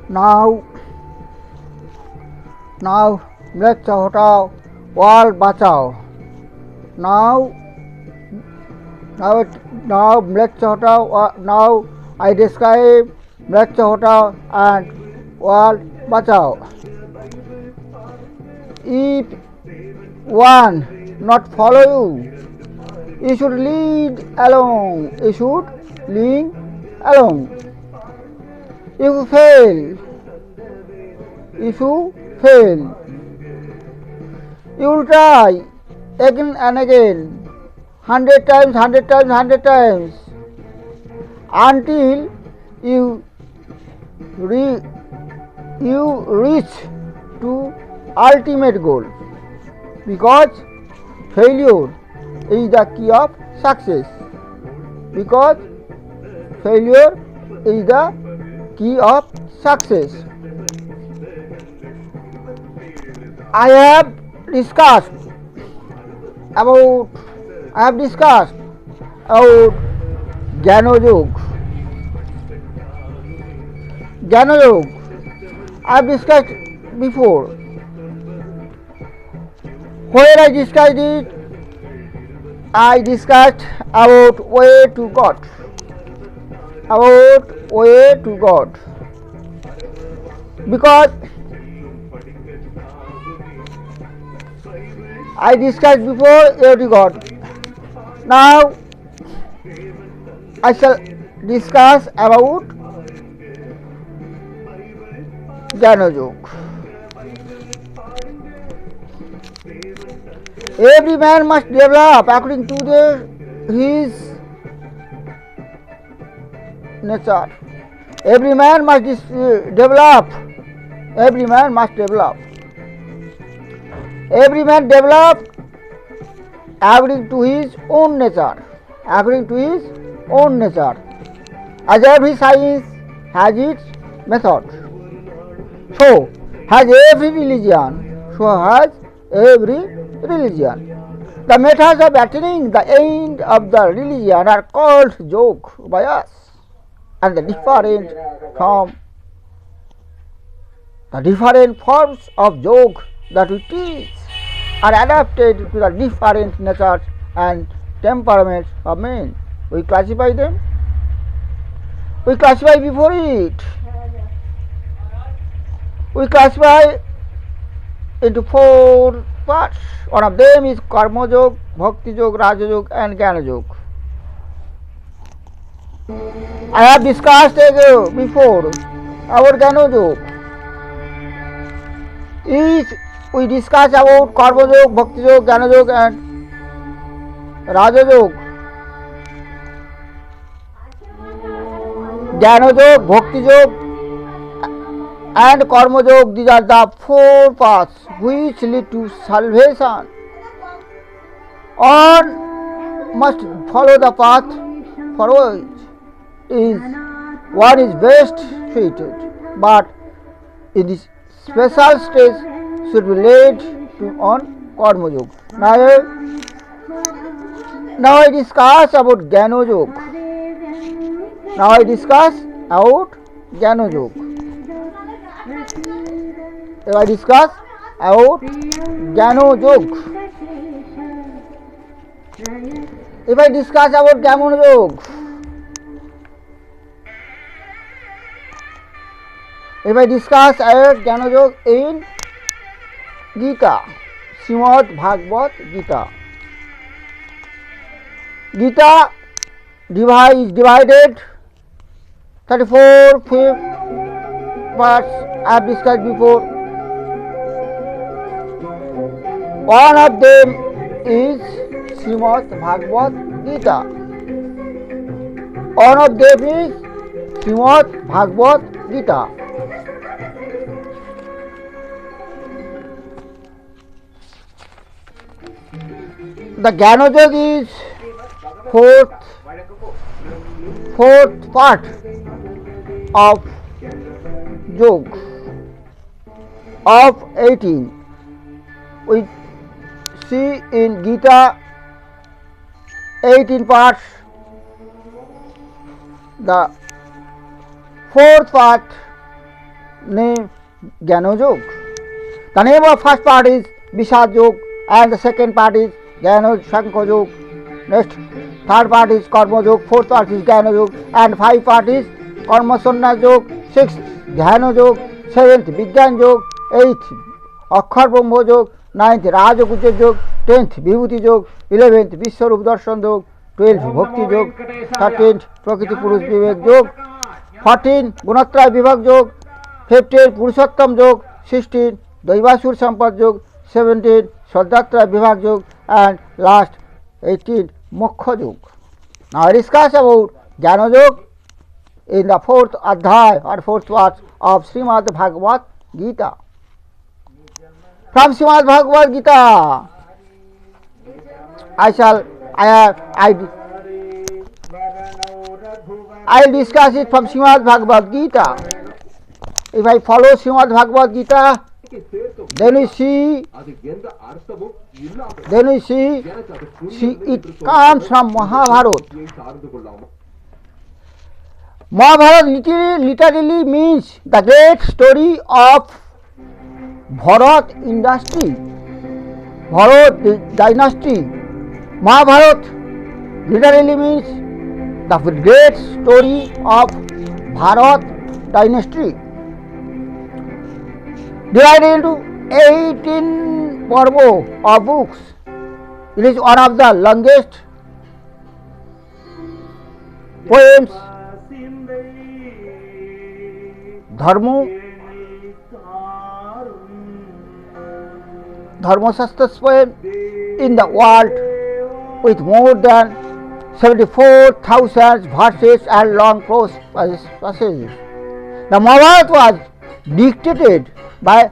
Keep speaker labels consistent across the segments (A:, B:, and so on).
A: Now, मृत्यु हटाओ, world बचाओ. Now, मृत्यु हटाओ. Now I describe मृत्यु हटाओ and world बचाओ. If one not follow you, you should lead alone. You should lead alone. If you fail, you will try again and again, 100 times, until you reach to ultimate goal. Because failure is the key of success. Because failure is the key of success. I have discussed about Jnana Yoga. I have discussed before. Where I discussed it, I discussed about way to God. Because I discussed before way to God. Now I shall discuss about Jnana Yoga. Every man must develop according to his nature. Every man must develop. Every man develop according to his own nature. As every science has its method, so has every religion. The methods of attaining the end of the religion are called yoga by us, and the different forms of yoga that we teach are adapted to the different natures and temperaments of men. We classify them. We classify before it. We classify into 4 parts. One of them is Karma Yoga, Bhakti Yoga, Raja Yoga and Jnana Yoga. I have discussed before about Jnana Yoga. We discuss about Karma Yoga, Bhakti Yoga, Jnana Yoga and Raja Yoga. Jnana Yoga, Bhakti Yoga and Karma Yoga, these are the 4 paths which lead to salvation. All must follow the path for which one is best fitted, but in this special stage should be led on Karma Yoga. Now I discuss about Jnana Yoga. If I discuss about Jnana Yoga, in Gita, Srimad Bhagavad Gita. Gita is divided 34 parts. I have discussed before. One of them is Srimad Bhagavad Gita. The Jnana Yoga is fourth part of yoga of 18. We see in Gita 18 parts. The fourth part name Jnana Yoga. The name of first part is Vishad Yoga and the second part is Jnana Shankha Yoga. Next, third part is Karma Yoga, fourth part is Jnana Yoga and five part is Karma Sannyas Yoga, sixth Dhyana Yoga, seventh Vigyan Yoga, eighth Akshar Brahma Yoga, ninth Raja Guja Yoga, 10th Vibhuti Yoga, 11th Vishwarup Darshan Yoga, 12th Bhakti Yoga, 13th Prakriti Purush Vivek Yoga, 14th Gunatraya Vibhag Yoga, 15th Purushottam Yoga, 16th Daivasur Sampad Yoga, 17th Shraddhatraya Vibhag Yoga and last 18th Moksha Yoga. Now I discuss about Jnana Yoga in the fourth adhyay or fourth part of Srimad Bhagavad Gita. From Srimad Bhagavad Gita, I'll discuss it from Srimad Bhagavad Gita. If I follow Srimad Bhagavad Gita, then you see it comes from Mahabharata. Mahabharata literally means the great story of Bharat industry, Bharat dynasty. Mahabharata literally means the great story of Bharat dynasty. Divided into 18 parvo or books. It is one of the longest poems, Dharmashastra's poem in the world with more than 74,000 verses and long prose passages. The Mahabharata was dictated by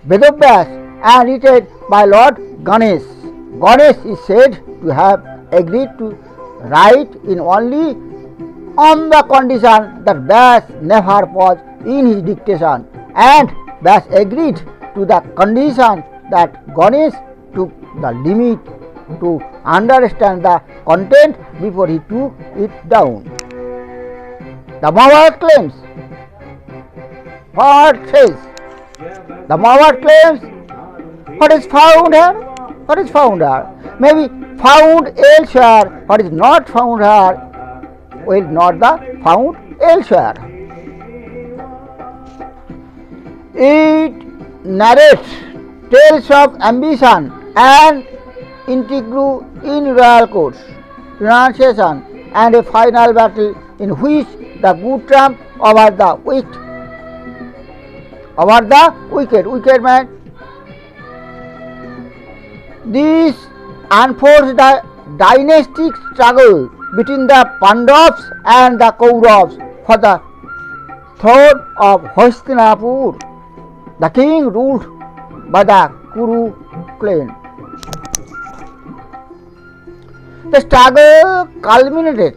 A: Vedavyas and written by Lord Ganesh. Ganesh is said to have agreed to write in only on the condition that Vyas never paused in his dictation, and Vyas agreed to the condition that Ganesh took the limit to understand the content before he took it down. The Mahabharata claims, the Mahabharata claims what is found here, what is found here, may be found elsewhere, what is not found here will not be found elsewhere. It narrates tales of ambition and intrigue in royal courts, renunciation and a final battle in which the good triumph over the wicked man. This unfolds the dynastic struggle between the Pandavas and the Kauravas for the throne of Hastinapur. The king ruled by the Kuru clan. The struggle culminated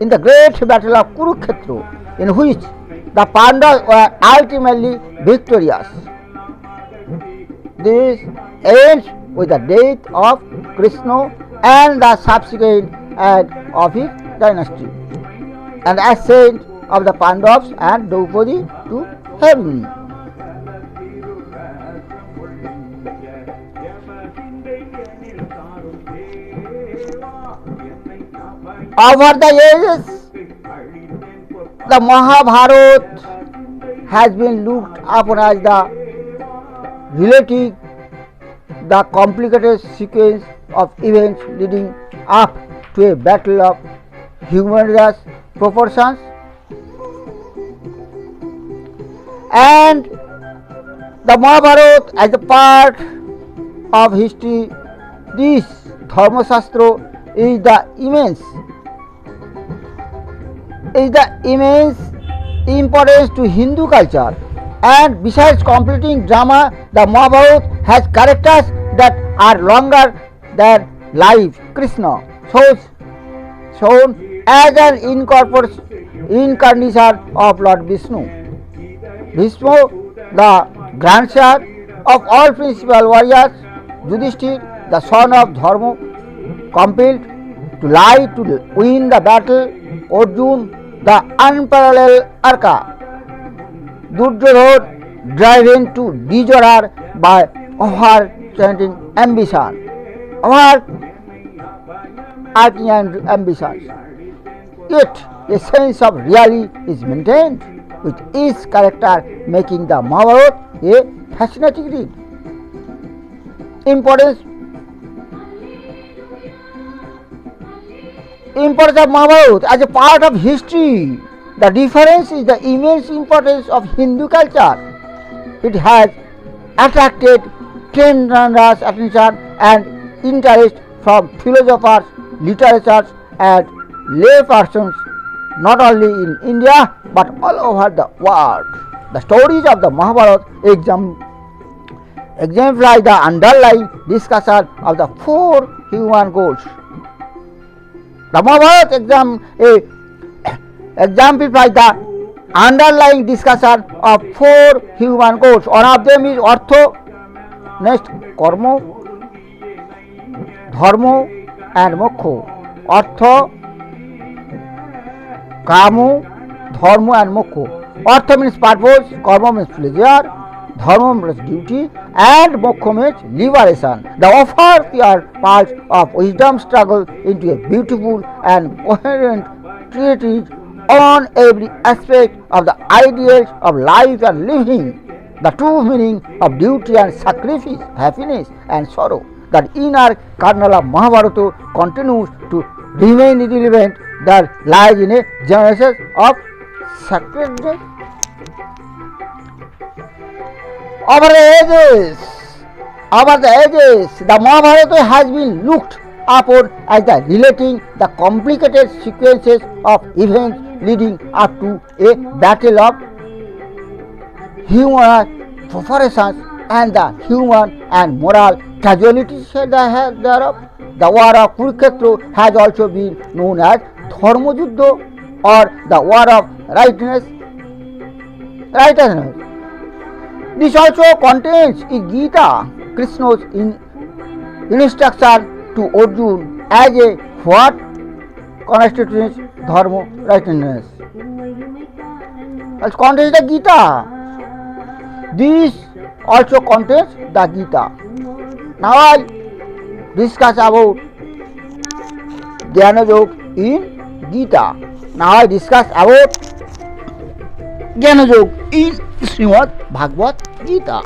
A: in the great battle of Kurukshetra, in which the Pandavas were ultimately victorious. This ends with the death of Krishna and the subsequent end of his dynasty, and ascent of the Pandavas and Draupadi to heaven. Over the ages, the Mahabharata has been looked upon as relating the complicated sequence of events leading up to a battle of humongous proportions, and the Mahabharata as a part of history. This Dharmashastra is the immense importance to Hindu culture, and besides completing drama, the Mahabharata has characters that are longer than life. Krishna shown as an incarnation of Lord Vishnu. Bhishma, the grandson of all principal warriors, Yudhishthir, the son of Dharma, compelled to lie to win the battle, Arjuna, the unparalleled Arka, Duryodhana, driven to disorder by overtrending ambition, overarching ambitions. Yet a sense of reality is maintained, with each character making the Mahabharata a fascinating read. Importance of Mahabharata as a part of history. The difference is the immense importance of Hindu culture. It has attracted tremendous attention and interest from philosophers, literatures, and lay persons, not only in India but all over the world. The stories of the Mahabharata exemplify the underlying discussion of the four human goals. The Mahabharata exemplifies the underlying discussion of four human goals. One of them is Artha, next Karma, Dharma, and Moksha. Artha, Kama, Dharma, and Moksha. Artha means purpose, Karma means pleasure, Dharma means duty, and Moksha means liberation. The offer are parts of wisdom struggle into a beautiful and coherent treatise on every aspect of the ideals of life and living, the true meaning of duty and sacrifice, happiness and sorrow. The inner kernel of Mahabharata continues to remain relevant that lies in a generation of sacredness. Over the ages, the Mahabharata has been looked upon as the relating the complicated sequences of events leading up to a battle of human preparations and the human and moral casualties thereof. The war of Kurukshetra has also been known as Dharma Yuddha or the war of righteousness. This also contains in Gita Krishna's instruction to Arjuna as a what constitutes dharma, righteousness. It contains the Gita. This also contains the Gita. Now I discuss about Jnana Yoga in Gita. Now I discuss about Jnana Yoga in Srimad Bhagavad Gita.